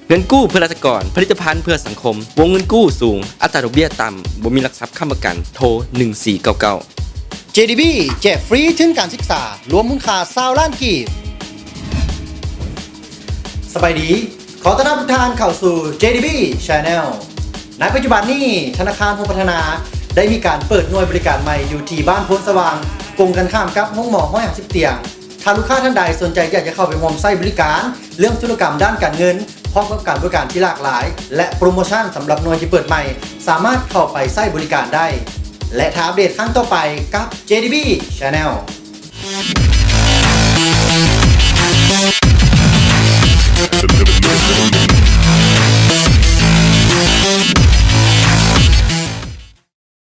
เงินกู้เพื่อราษฎรผลิตภัณฑ์เพื่อสังคมวงเงินกู้สูงอัตราดอกเบี้ยต่ำบ่มีหลักทรัพย์ค้ำประกันโทร1499 JDB แจกฟรีทุนการศึกษารวมมูลค่า20 ล้านกีบสบายดีขอต้อนรับทุกท่านเข้าสู่ JDB Channel ในปัจจุบันนี้ธนาคารพงพัฒนาได้มีการเปิดหน่วยบริการใหม่อยู่ที่บ้านโพนสว่างตรงกันข้ามกับห้องหมอ150 เตียงถ้าลูกค้าท่านใดสนใจอยากจะเข้าไปร่วมใช้บริการเรื่องธุรกรรมด้านการเงินพร้อมกับการบริการที่หลากหลายและโปรโมชั่นสำหรับหน่วยที่เปิดใหม่สามารถเข้าไปใช้บริการได้และถ้าอัปเดตครั้งต่อไปกับ JDB Channel The